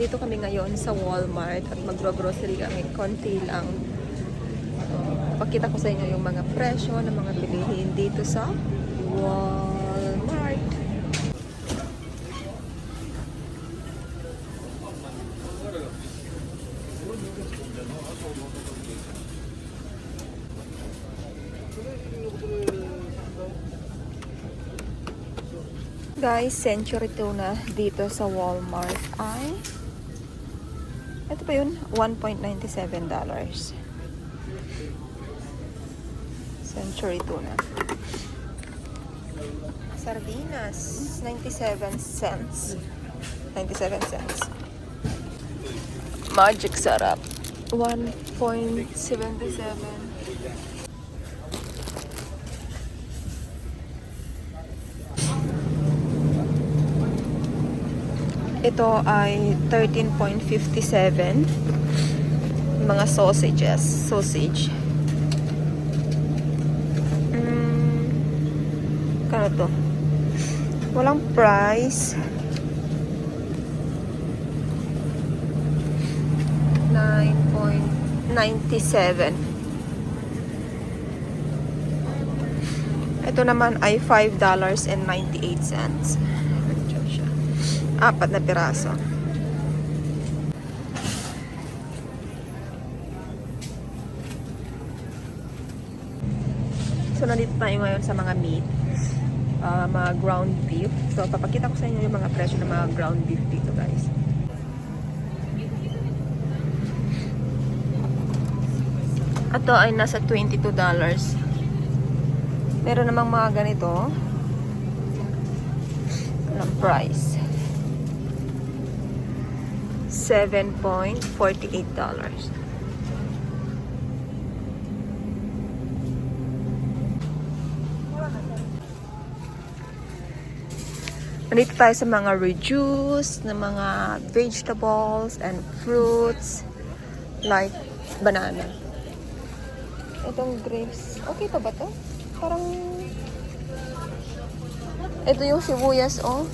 nandito kami ngayon sa Walmart at magro-grocery kami. Konti lang. So, pakita ko sa inyo yung mga presyo ng mga bilihin dito sa Walmart. Guys, century tuna dito sa Walmart ay ito pa yun, $1.97. Century tuna. Sardinas, 97 cents. 97 cents. Magic sarap, 1.77. Ito ay 13.57. Mga sausages. Sausage. Kano to? Walang price. 9.97. Ito naman ay $5.98. Apat na piraso. So, nandito tayo ngayon sa mga meat. Mga ground beef. So, papakita ko sa inyo yung mga presyo ng mga ground beef dito, guys. Ito ay nasa $22. Meron namang mga ganito. Walang price. $7.48. Nandito tayo sa mga reduce na mga vegetables and fruits like banana. Itong grapes, okay pa ba to? Parang ito yung sibuyas, oh.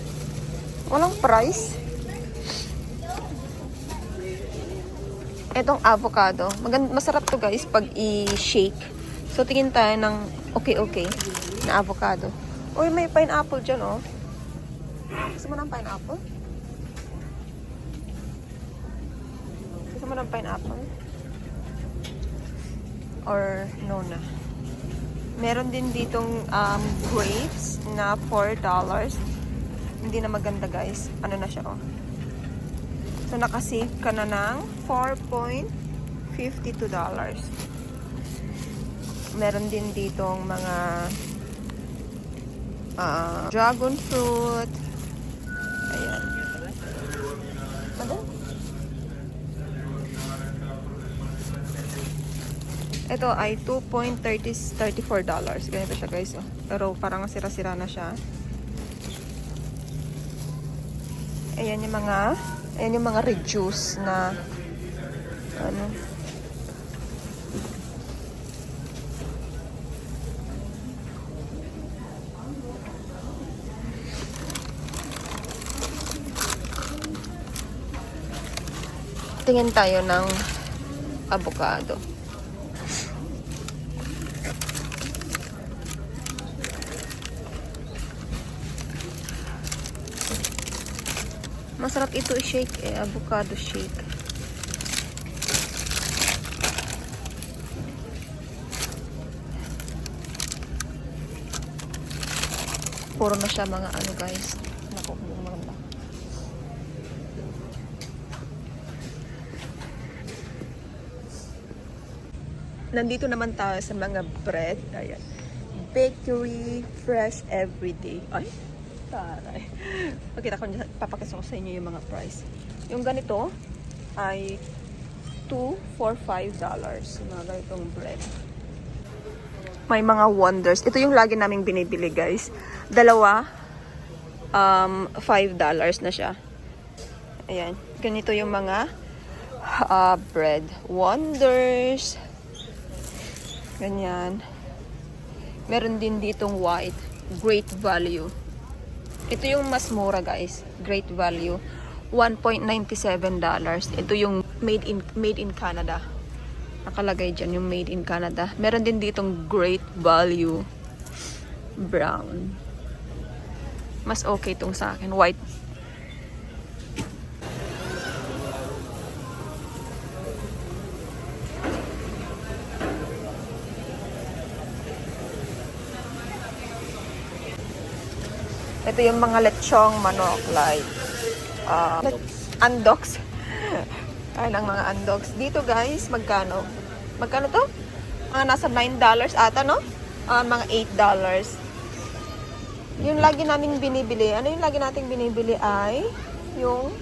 Walang price. Itong avocado. Masarap to, guys, pag i-shake. So, tingin tayo ng okay na avocado. Uy, may pineapple dyan, oh. Gusto mo ng pineapple? Gusto mo ng pineapple? Or no na? Meron din ditong grapes na $4. Hindi na maganda, guys. Ano na siya, oh. So, nakasave ka na ng $4.52. Meron din ditong mga dragon fruit. Ayan. Madam? Ito ay $2.34. Ganito siya, guys. Oh. Pero parang sira-sira na siya. Ayan yung mga reduce na ano. Tingin tayo ng avocado. Masarap ito i-shake, avocado shake. Puro na siya mga ano, guys. Naku, maganda. Nandito naman tayo sa mga bread. Ayan. Bakery, fresh everyday. Ay, taray. Papakita ko sa inyo yung mga price. Yung ganito ay $2 for $5. Mga ganitong bread. May mga wonders. Ito yung lagi naming binibili, guys. Dalawa, $5 na siya. Ayan. Ganito yung mga bread. Wonders. Ganyan. Meron din ditong white. Great value. Ito yung mas mura, guys. Great value. $1.97. Ito yung made in Canada. Nakalagay dyan yung made in Canada. Meron din ditong Great Value brown. Mas okay itong sa akin. White. Ito yung mga lechong manok like andoks. Ay lang mga andoks. Dito guys, magkano? Magkano to? Mga nasa $9 ata, no? Mga $8. Yung lagi naming binibili. Ano yung lagi nating binibili ay yung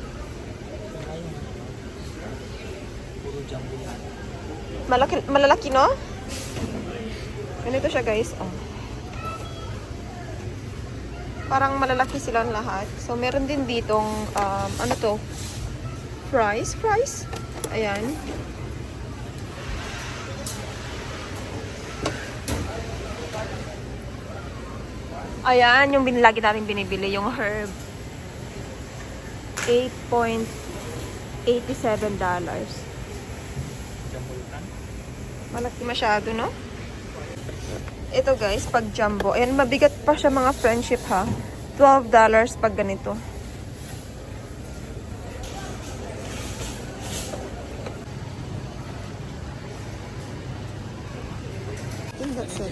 malalaki, no? Ganito siya guys. Oh. Parang malalaki silang lahat. So, meron din ditong, ano to? Fries. Ayan. Ayan, yung lagi namin binibili, yung herb. $8.87. Malaki masyado, no? Ito guys, pag jumbo. Ayan, mabigat pa siya mga friendship ha. $12 pag ganito. I think that's it.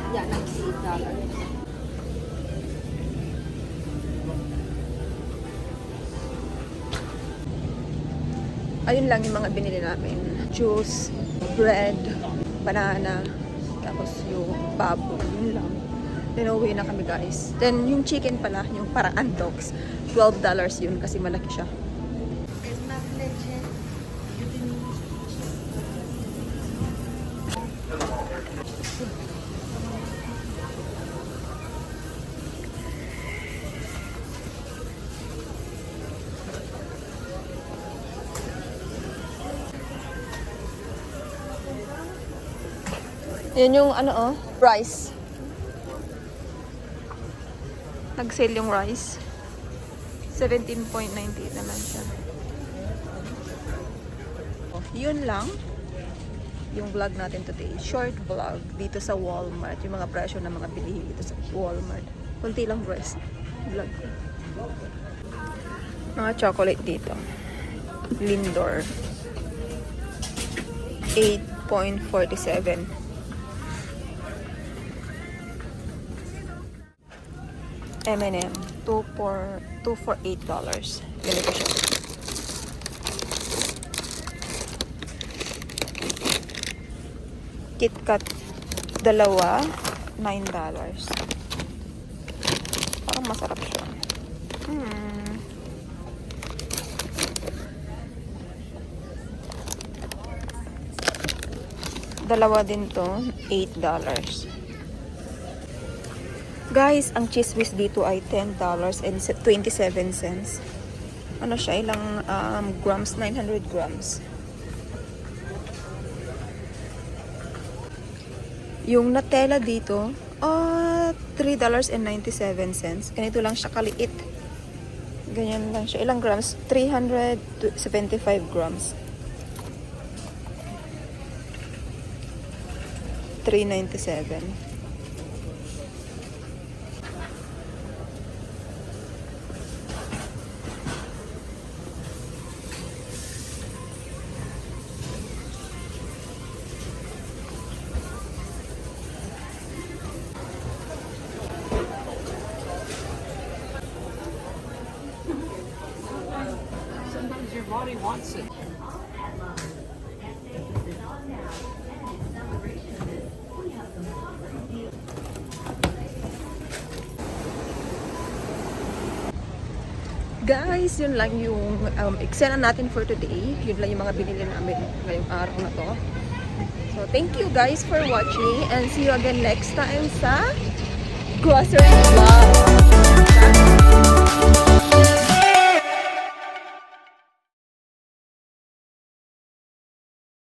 Yeah, $98. Ayun lang yung mga binili namin. Juice, bread, banana, tapos yung baboy. Yun lang. Then uwi na kami guys. Then yung chicken pala, yung parang andoks, $12 yun kasi malaki siya. Yan yung ano rice. Nag-sale yung rice. 17.98 naman siya. Yun lang yung vlog natin today. Short vlog dito sa Walmart. Yung mga presyo ng mga bilihin dito sa Walmart. Kunti lang guys. Vlog. Mga chocolate dito. Lindor. 8.47. M&M. 2 for $8. Ganito siya. KitKat. Dalawa. $9. Parang masarap siya. Dalawa din to. $8. Guys, ang cheese whiz dito ay $10.27. Ano siya? Ilang grams? 900 grams. Yung Nutella dito, $3.97. Ganito lang siya kaliit. Ganyan lang siya. Ilang grams? 375 grams. $3.97. Sometimes your body wants it. Guys, yun lang yung eksena natin for today. Yun lang yung mga binili namin ngayong araw na to. So, thank you guys for watching and see you again next time sa Grocery Vlog.